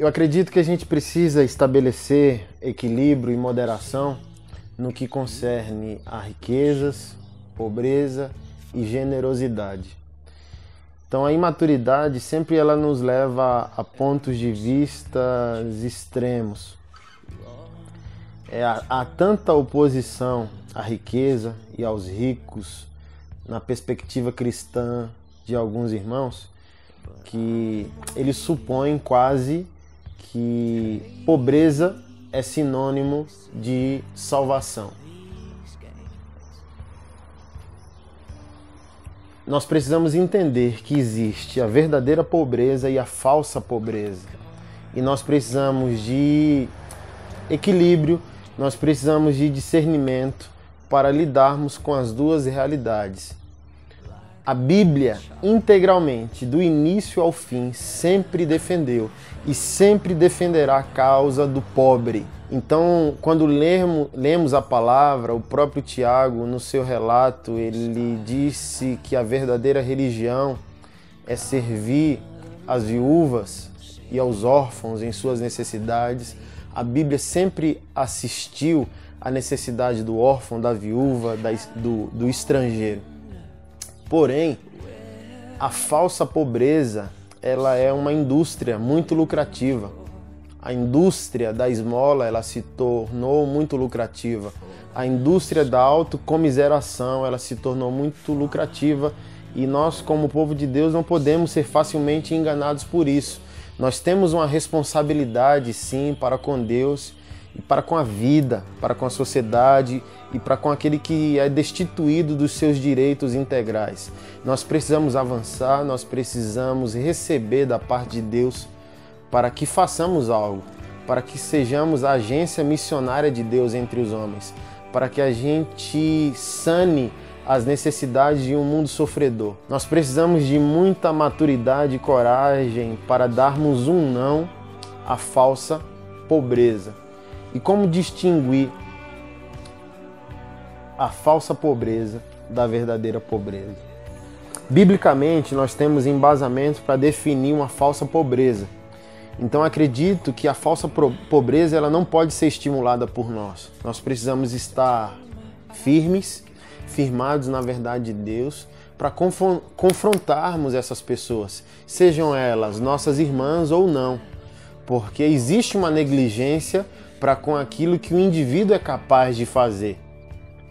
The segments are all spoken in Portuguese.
Eu acredito que a gente precisa estabelecer equilíbrio e moderação no que concerne a riquezas, pobreza e generosidade. Então a imaturidade sempre ela nos leva a pontos de vista extremos. Há tanta oposição à riqueza e aos ricos na perspectiva cristã de alguns irmãos que eles supõem quase que pobreza é sinônimo de salvação. Nós precisamos entender que existe a verdadeira pobreza e a falsa pobreza. E nós precisamos de equilíbrio, nós precisamos de discernimento para lidarmos com as duas realidades. A Bíblia, integralmente, do início ao fim, sempre defendeu e sempre defenderá a causa do pobre. Então, quando lemos a palavra, o próprio Tiago, no seu relato, ele disse que a verdadeira religião é servir as viúvas e aos órfãos em suas necessidades. A Bíblia sempre assistiu à necessidade do órfão, da viúva, do estrangeiro. Porém, a falsa pobreza, ela é uma indústria muito lucrativa. A indústria da esmola, ela se tornou muito lucrativa. A indústria da autocomiseração, ela se tornou muito lucrativa e nós, como povo de Deus, não podemos ser facilmente enganados por isso. Nós temos uma responsabilidade, sim, para com Deus e para com a vida, para com a sociedade e para com aquele que é destituído dos seus direitos integrais. Nós precisamos avançar, nós precisamos receber da parte de Deus para que façamos algo, para que sejamos a agência missionária de Deus entre os homens, para que a gente sane as necessidades de um mundo sofredor. Nós precisamos de muita maturidade e coragem para darmos um não à falsa pobreza. E como distinguir a falsa pobreza da verdadeira pobreza? Biblicamente, nós temos embasamento para definir uma falsa pobreza. Então, acredito que a falsa pobreza ela não pode ser estimulada por nós. Nós precisamos estar firmados na verdade de Deus, para confrontarmos essas pessoas, sejam elas nossas irmãs ou não. Porque existe uma negligência para com aquilo que o indivíduo é capaz de fazer.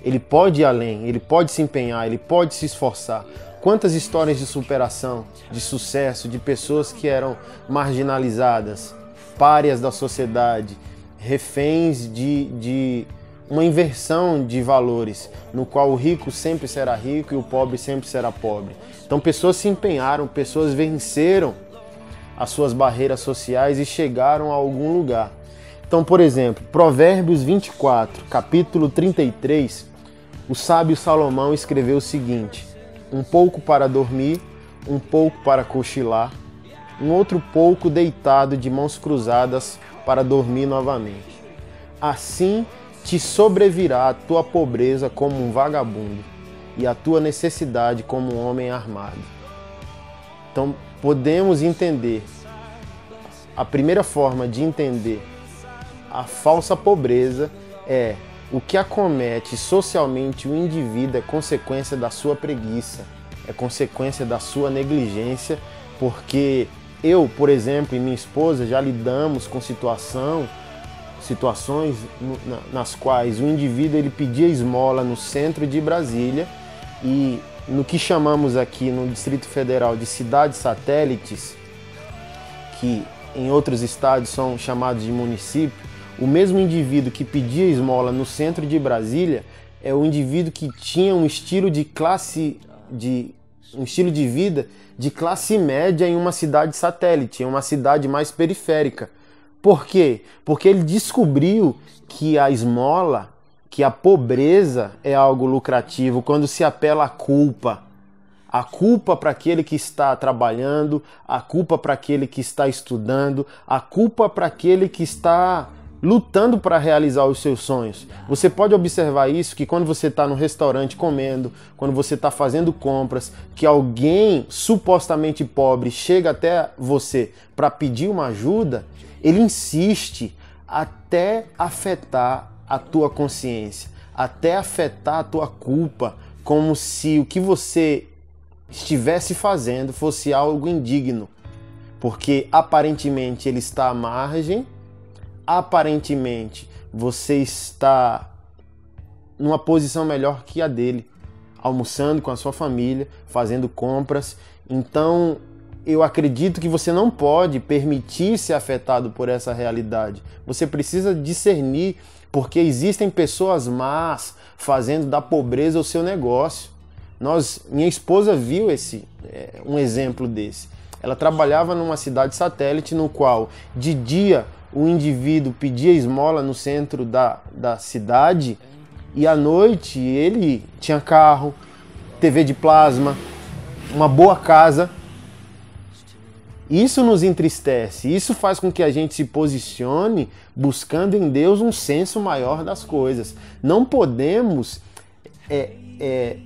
Ele pode ir além, ele pode se empenhar, ele pode se esforçar. Quantas histórias de superação, de sucesso, de pessoas que eram marginalizadas, párias da sociedade, reféns de uma inversão de valores, no qual o rico sempre será rico e o pobre sempre será pobre. Então pessoas se empenharam, pessoas venceram as suas barreiras sociais e chegaram a algum lugar. Então, por exemplo, Provérbios 24, capítulo 33, o sábio Salomão escreveu o seguinte: um pouco para dormir, um pouco para cochilar, um outro pouco deitado de mãos cruzadas para dormir novamente. Assim te sobrevirá a tua pobreza como um vagabundo e a tua necessidade como um homem armado. Então, podemos entender, a primeira forma de entender a falsa pobreza é o que acomete socialmente o indivíduo é consequência da sua preguiça, é consequência da sua negligência, porque eu, por exemplo, e minha esposa já lidamos com situações nas quais o indivíduo ele pedia esmola no centro de Brasília e no que chamamos aqui no Distrito Federal de cidades satélites, que em outros estados são chamados de município, o mesmo indivíduo que pedia esmola no centro de Brasília é o indivíduo que tinha um estilo de vida de classe média em uma cidade satélite, em uma cidade mais periférica. Por quê? Porque ele descobriu que a esmola, que a pobreza é algo lucrativo quando se apela à culpa. A culpa para aquele que está trabalhando, a culpa para aquele que está estudando, a culpa para aquele que está lutando para realizar os seus sonhos. Você pode observar isso, que quando você está no restaurante comendo, quando você está fazendo compras, que alguém supostamente pobre chega até você para pedir uma ajuda, ele insiste até afetar a tua consciência, até afetar a tua culpa, como se o que você estivesse fazendo fosse algo indigno, porque aparentemente ele está à margem, aparentemente você está numa posição melhor que a dele, almoçando com a sua família, fazendo compras. Então eu acredito que você não pode permitir ser afetado por essa realidade. Você precisa discernir, porque existem pessoas más fazendo da pobreza o seu negócio. Minha esposa viu um exemplo desse. Ela trabalhava numa cidade satélite no qual, de dia, o indivíduo pedia esmola no centro da cidade e à noite ele tinha carro, TV de plasma, uma boa casa. Isso nos entristece, isso faz com que a gente se posicione buscando em Deus um senso maior das coisas. Não podemos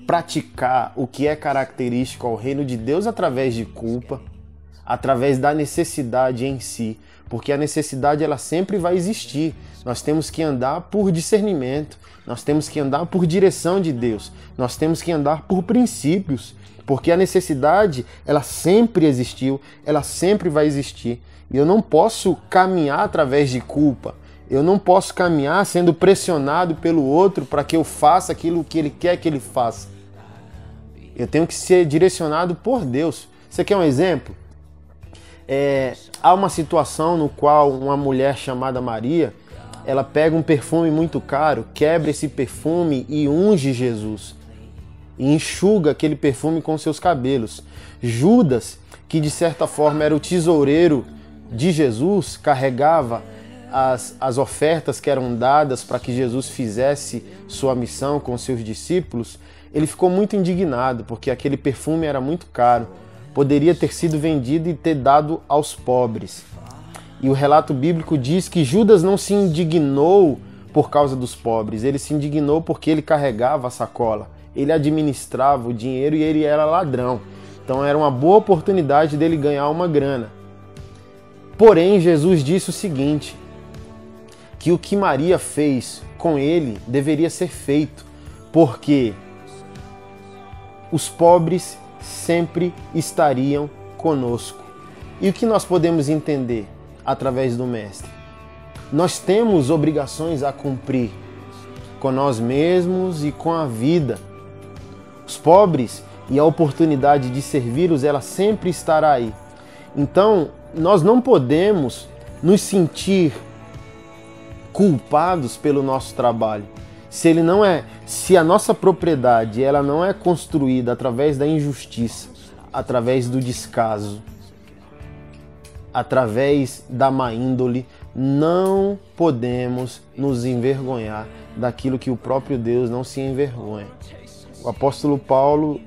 praticar o que é característico ao reino de Deus através de culpa, através da necessidade em si, porque a necessidade ela sempre vai existir. Nós temos que andar por discernimento, nós temos que andar por direção de Deus, nós temos que andar por princípios, porque a necessidade ela sempre existiu, ela sempre vai existir. E eu não posso caminhar através de culpa, eu não posso caminhar sendo pressionado pelo outro para que eu faça aquilo que ele quer que ele faça. Eu tenho que ser direcionado por Deus. Você quer um exemplo? Há uma situação no qual uma mulher chamada Maria, ela pega um perfume muito caro, quebra esse perfume e unge Jesus. E enxuga aquele perfume com seus cabelos. Judas, que de certa forma era o tesoureiro de Jesus, carregava as ofertas que eram dadas para que Jesus fizesse sua missão com seus discípulos. Ele ficou muito indignado, porque aquele perfume era muito caro. Poderia ter sido vendido e ter dado aos pobres. E o relato bíblico diz que Judas não se indignou por causa dos pobres, ele se indignou porque ele carregava a sacola, ele administrava o dinheiro e ele era ladrão. Então era uma boa oportunidade dele ganhar uma grana. Porém, Jesus disse o seguinte, que o que Maria fez com ele deveria ser feito, porque os pobres sempre estariam conosco. E o que nós podemos entender através do Mestre? Nós temos obrigações a cumprir com nós mesmos e com a vida. Os pobres e a oportunidade de servi-los, ela sempre estará aí. Então, nós não podemos nos sentir culpados pelo nosso trabalho. Se a nossa propriedade ela não é construída através da injustiça, através do descaso, através da má índole, não podemos nos envergonhar daquilo que o próprio Deus não se envergonha. O apóstolo Paulo,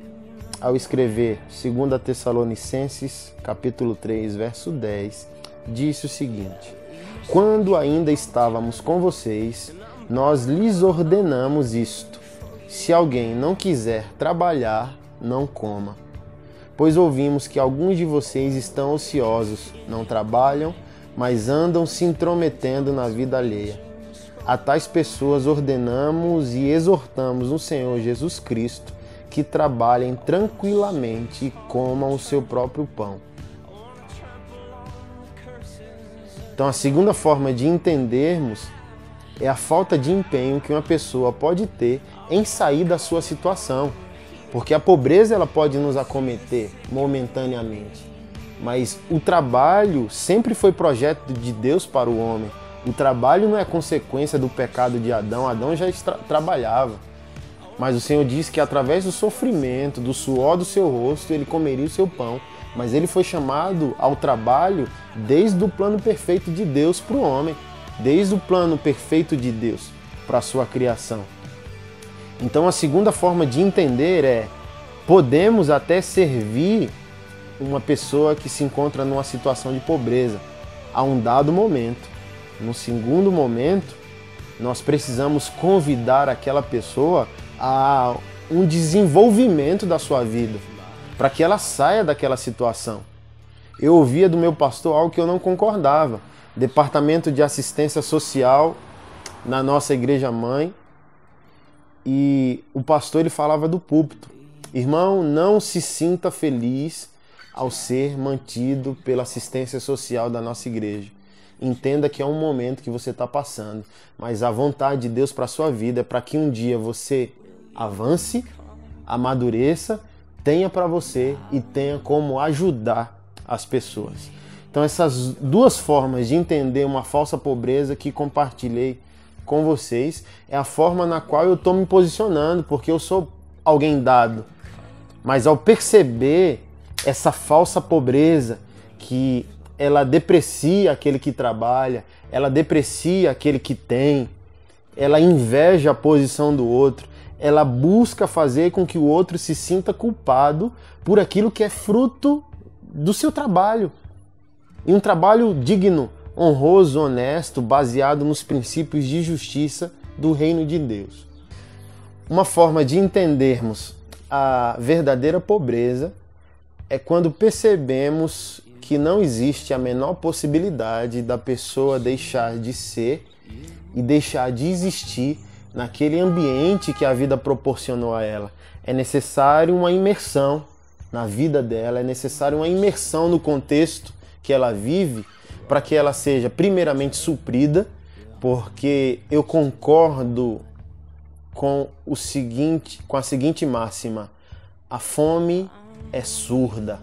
ao escrever 2 Tessalonicenses, capítulo 3, verso 10, disse o seguinte: quando ainda estávamos com vocês, nós lhes ordenamos isto: se alguém não quiser trabalhar, não coma. Pois ouvimos que alguns de vocês estão ociosos, não trabalham, mas andam se intrometendo na vida alheia. A tais pessoas ordenamos e exortamos no Senhor Jesus Cristo que trabalhem tranquilamente e comam o seu próprio pão. Então a segunda forma de entendermos é a falta de empenho que uma pessoa pode ter em sair da sua situação. Porque a pobreza ela pode nos acometer momentaneamente. Mas o trabalho sempre foi projeto de Deus para o homem. O trabalho não é consequência do pecado de Adão. Adão já trabalhava. Mas o Senhor diz que através do sofrimento, do suor do seu rosto, ele comeria o seu pão. Mas ele foi chamado ao trabalho desde o plano perfeito de Deus para o homem. Desde o plano perfeito de Deus para a sua criação. Então a segunda forma de entender é: podemos até servir uma pessoa que se encontra numa situação de pobreza a um dado momento, no segundo momento, nós precisamos convidar aquela pessoa a um desenvolvimento da sua vida, para que ela saia daquela situação. Eu ouvia do meu pastor algo que eu não concordava. Departamento de Assistência Social na nossa igreja mãe, e o pastor ele falava do púlpito: irmão, não se sinta feliz ao ser mantido pela assistência social da nossa igreja. Entenda que é um momento que você está passando, mas a vontade de Deus para a sua vida é para que um dia você avance, amadureça, tenha para você e tenha como ajudar as pessoas. Então essas duas formas de entender uma falsa pobreza que compartilhei com vocês é a forma na qual eu estou me posicionando, porque eu sou alguém dado. Mas ao perceber essa falsa pobreza, que ela deprecia aquele que trabalha, ela deprecia aquele que tem, ela inveja a posição do outro, ela busca fazer com que o outro se sinta culpado por aquilo que é fruto do seu trabalho. E um trabalho digno, honroso, honesto, baseado nos princípios de justiça do reino de Deus. Uma forma de entendermos a verdadeira pobreza é quando percebemos que não existe a menor possibilidade da pessoa deixar de ser e deixar de existir naquele ambiente que a vida proporcionou a ela. É necessário uma imersão na vida dela, é necessário uma imersão no contexto que ela vive para que ela seja primeiramente suprida, porque eu concordo com a seguinte máxima: a fome é surda.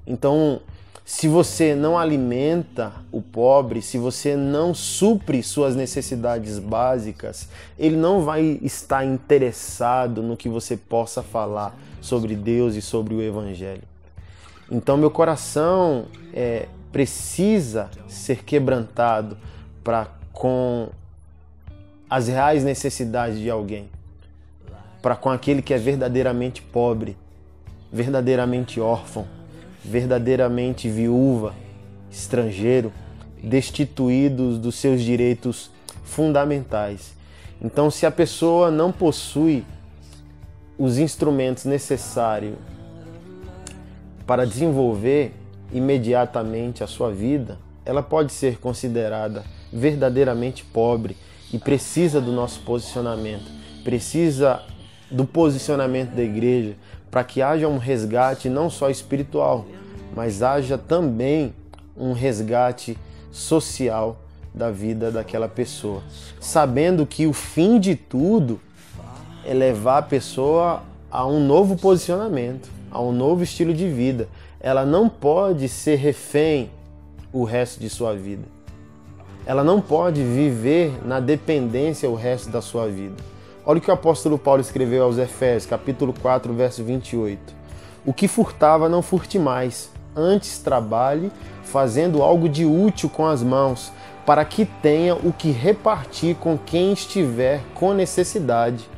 Então, se você não alimenta o pobre, se você não supre suas necessidades básicas, ele não vai estar interessado no que você possa falar sobre Deus e sobre o Evangelho. Então meu coração precisa ser quebrantado com as reais necessidades de alguém, para com aquele que é verdadeiramente pobre, verdadeiramente órfão, verdadeiramente viúva, estrangeiro, destituídos dos seus direitos fundamentais. Então, se a pessoa não possui os instrumentos necessários para desenvolver imediatamente a sua vida, ela pode ser considerada verdadeiramente pobre e precisa do nosso posicionamento, precisa do posicionamento da igreja para que haja um resgate não só espiritual, mas haja também um resgate social da vida daquela pessoa, sabendo que o fim de tudo é levar a pessoa a um novo posicionamento, a um novo estilo de vida. Ela não pode ser refém o resto de sua vida. Ela não pode viver na dependência o resto da sua vida. Olha o que o apóstolo Paulo escreveu aos Efésios, capítulo 4, verso 28. O que furtava, não furte mais. Antes trabalhe, fazendo algo de útil com as mãos, para que tenha o que repartir com quem estiver com necessidade.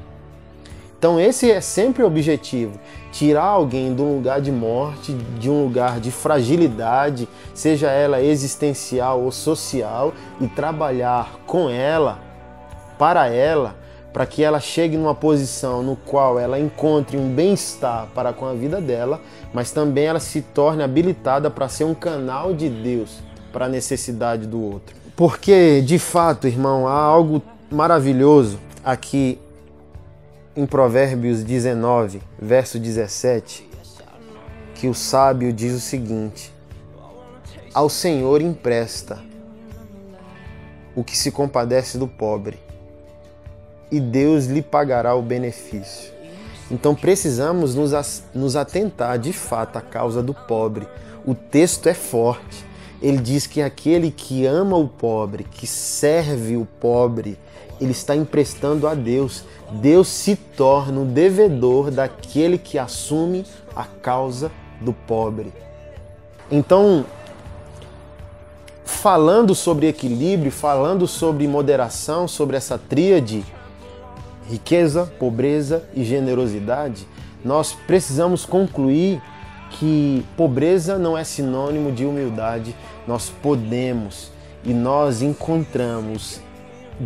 Então esse é sempre o objetivo, tirar alguém de um lugar de morte, de um lugar de fragilidade, seja ela existencial ou social, e trabalhar com ela, para que ela chegue numa posição no qual ela encontre um bem-estar para com a vida dela, mas também ela se torne habilitada para ser um canal de Deus para a necessidade do outro. Porque, de fato, irmão, há algo maravilhoso aqui em Provérbios 19, verso 17, que o sábio diz o seguinte: ao Senhor empresta o que se compadece do pobre, e Deus lhe pagará o benefício. Então precisamos nos atentar de fato à causa do pobre. O texto é forte. Ele diz que aquele que ama o pobre, que serve o pobre, ele está emprestando a Deus. Deus se torna o devedor daquele que assume a causa do pobre. Então, falando sobre equilíbrio, falando sobre moderação, sobre essa tríade, riqueza, pobreza e generosidade, nós precisamos concluir que pobreza não é sinônimo de humildade. Nós podemos e nós encontramos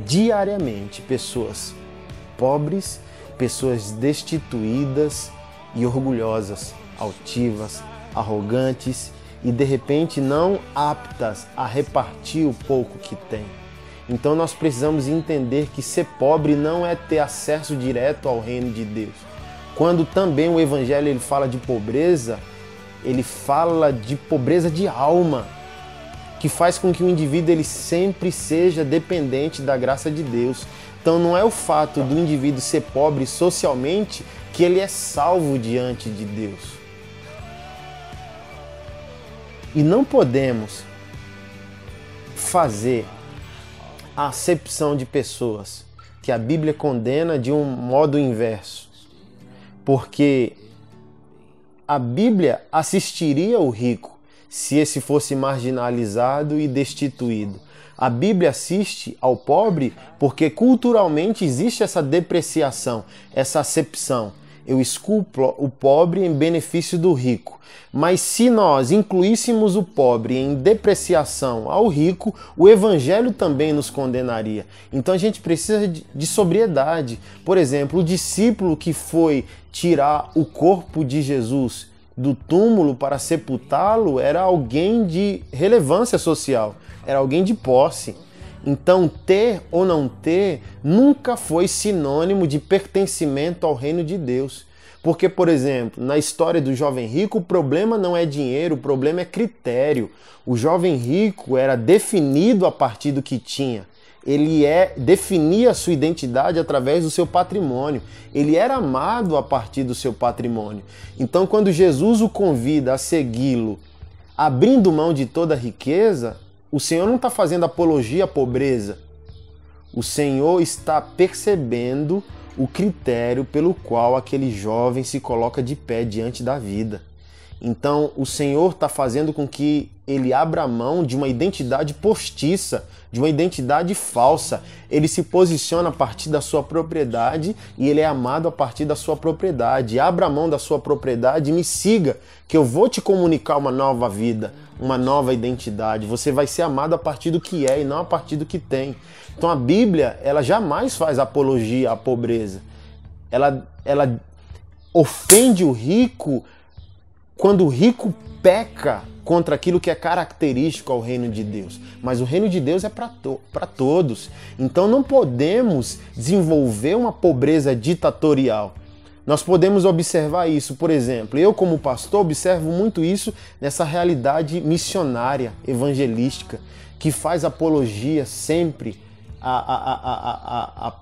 diariamente pessoas pobres, pessoas destituídas e orgulhosas, altivas, arrogantes e de repente não aptas a repartir o pouco que têm. Então nós precisamos entender que ser pobre não é ter acesso direto ao reino de Deus. Quando também o Evangelho ele fala de pobreza, ele fala de pobreza de alma, que faz com que o indivíduo ele sempre seja dependente da graça de Deus. Então não é o fato do indivíduo ser pobre socialmente que ele é salvo diante de Deus. E não podemos fazer a acepção de pessoas que a Bíblia condena de um modo inverso, porque a Bíblia assistiria o rico se esse fosse marginalizado e destituído. A Bíblia assiste ao pobre porque culturalmente existe essa depreciação, essa acepção. Eu esculpo o pobre em benefício do rico. Mas se nós incluíssemos o pobre em depreciação ao rico, o Evangelho também nos condenaria. Então a gente precisa de sobriedade. Por exemplo, o discípulo que foi tirar o corpo de Jesus do túmulo para sepultá-lo era alguém de relevância social, era alguém de posse. Então, ter ou não ter nunca foi sinônimo de pertencimento ao reino de Deus. Porque, por exemplo, na história do jovem rico, o problema não é dinheiro, o problema é critério. O jovem rico era definido a partir do que tinha. Ele definia a sua identidade através do seu patrimônio. Ele era amado a partir do seu patrimônio. Então, quando Jesus o convida a segui-lo, abrindo mão de toda a riqueza, o Senhor não está fazendo apologia à pobreza. O Senhor está percebendo o critério pelo qual aquele jovem se coloca de pé diante da vida. Então, o Senhor está fazendo com que ele abra mão de uma identidade postiça, de uma identidade falsa. Ele se posiciona a partir da sua propriedade e ele é amado a partir da sua propriedade. Abra mão da sua propriedade e me siga, que eu vou te comunicar uma nova vida, uma nova identidade. Você vai ser amado a partir do que é e não a partir do que tem. Então a Bíblia, ela jamais faz apologia à pobreza. Ela ofende o rico quando o rico peca contra aquilo que é característico ao reino de Deus. Mas o reino de Deus é para todos. Então não podemos desenvolver uma pobreza ditatorial. Nós podemos observar isso, por exemplo, eu como pastor observo muito isso nessa realidade missionária, evangelística, que faz apologia sempre à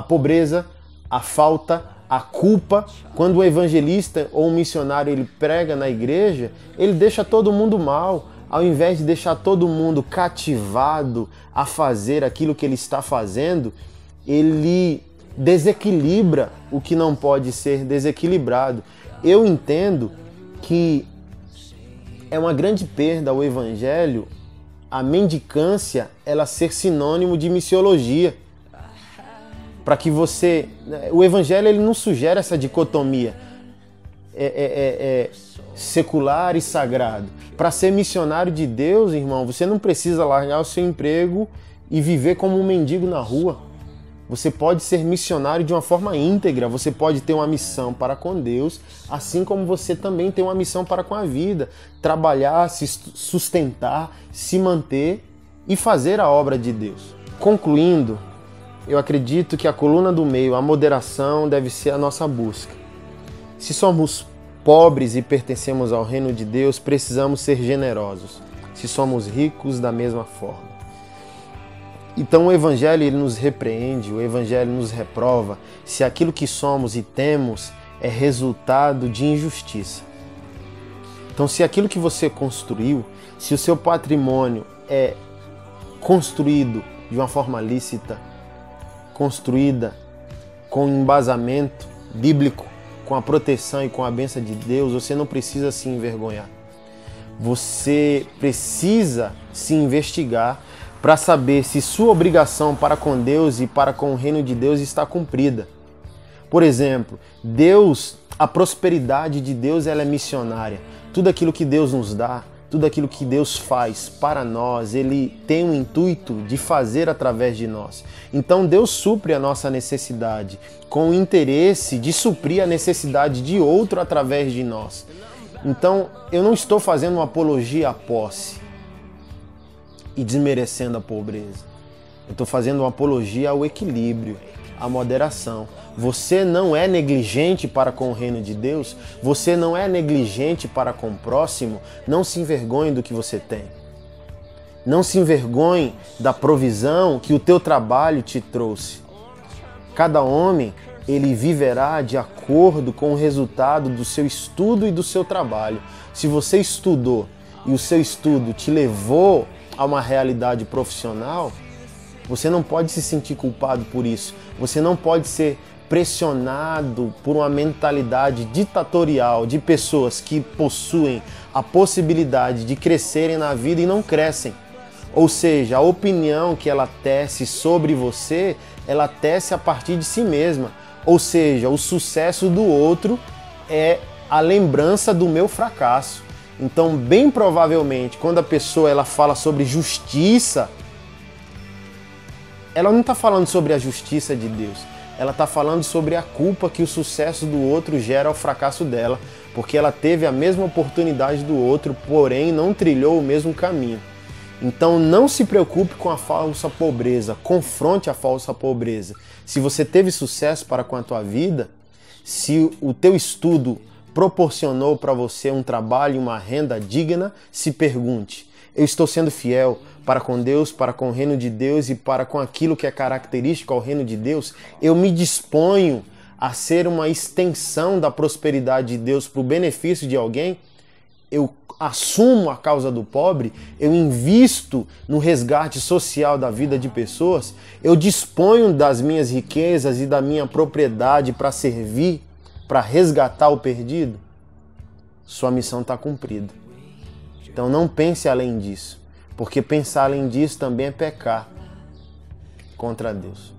pobreza, à falta, à culpa. Quando o evangelista ou o missionário ele prega na igreja, ele deixa todo mundo mal, ao invés de deixar todo mundo cativado a fazer aquilo que ele está fazendo, ele desequilibra o que não pode ser desequilibrado. Eu entendo que é uma grande perda ao evangelho a mendicância ela ser sinônimo de missiologia. Para que você... O evangelho ele não sugere essa dicotomia secular e sagrado. Para ser missionário de Deus, irmão, você não precisa largar o seu emprego e viver como um mendigo na rua. Você pode ser missionário de uma forma íntegra, você pode ter uma missão para com Deus, assim como você também tem uma missão para com a vida. Trabalhar, se sustentar, se manter e fazer a obra de Deus. Concluindo, eu acredito que a coluna do meio, a moderação, deve ser a nossa busca. Se somos pobres e pertencemos ao reino de Deus, precisamos ser generosos. Se somos ricos, da mesma forma. Então o Evangelho ele nos repreende, o Evangelho nos reprova se aquilo que somos e temos é resultado de injustiça. Então se aquilo que você construiu, se o seu patrimônio é construído de uma forma lícita, construída com embasamento bíblico, com a proteção e com a bênção de Deus, você não precisa se envergonhar. Você precisa se investigar para saber se sua obrigação para com Deus e para com o reino de Deus está cumprida. Por exemplo, a prosperidade de Deus ela é missionária. Tudo aquilo que Deus nos dá tudo aquilo que Deus faz para nós, Ele tem o intuito de fazer através de nós. Então Deus supre a nossa necessidade com o interesse de suprir a necessidade de outro através de nós. Então eu não estou fazendo uma apologia à posse e desmerecendo a pobreza. Eu estou fazendo uma apologia ao equilíbrio, à moderação. Você não é negligente para com o reino de Deus, você não é negligente para com o próximo, não se envergonhe do que você tem. Não se envergonhe da provisão que o teu trabalho te trouxe. Cada homem, ele viverá de acordo com o resultado do seu estudo e do seu trabalho. Se você estudou e o seu estudo te levou a uma realidade profissional, você não pode se sentir culpado por isso. Você não pode ser pressionado por uma mentalidade ditatorial de pessoas que possuem a possibilidade de crescerem na vida e não crescem. Ou seja, a opinião que ela tece sobre você, ela tece a partir de si mesma. Ou seja, o sucesso do outro é a lembrança do meu fracasso. Então, bem provavelmente, quando a pessoa ela fala sobre justiça, ela não está falando sobre a justiça de Deus. Ela está falando sobre a culpa que o sucesso do outro gera ao fracasso dela, porque ela teve a mesma oportunidade do outro, porém não trilhou o mesmo caminho. Então não se preocupe com a falsa pobreza, confronte a falsa pobreza. Se você teve sucesso para com a tua vida, se o teu estudo proporcionou para você um trabalho e uma renda digna, se pergunte: eu estou sendo fiel para com Deus, para com o reino de Deus e para com aquilo que é característico ao reino de Deus? Eu me disponho a ser uma extensão da prosperidade de Deus para o benefício de alguém? Eu assumo a causa do pobre? Eu invisto no resgate social da vida de pessoas? Eu disponho das minhas riquezas e da minha propriedade para servir, para resgatar o perdido? Sua missão está cumprida. Então não pense além disso, porque pensar além disso também é pecar contra Deus.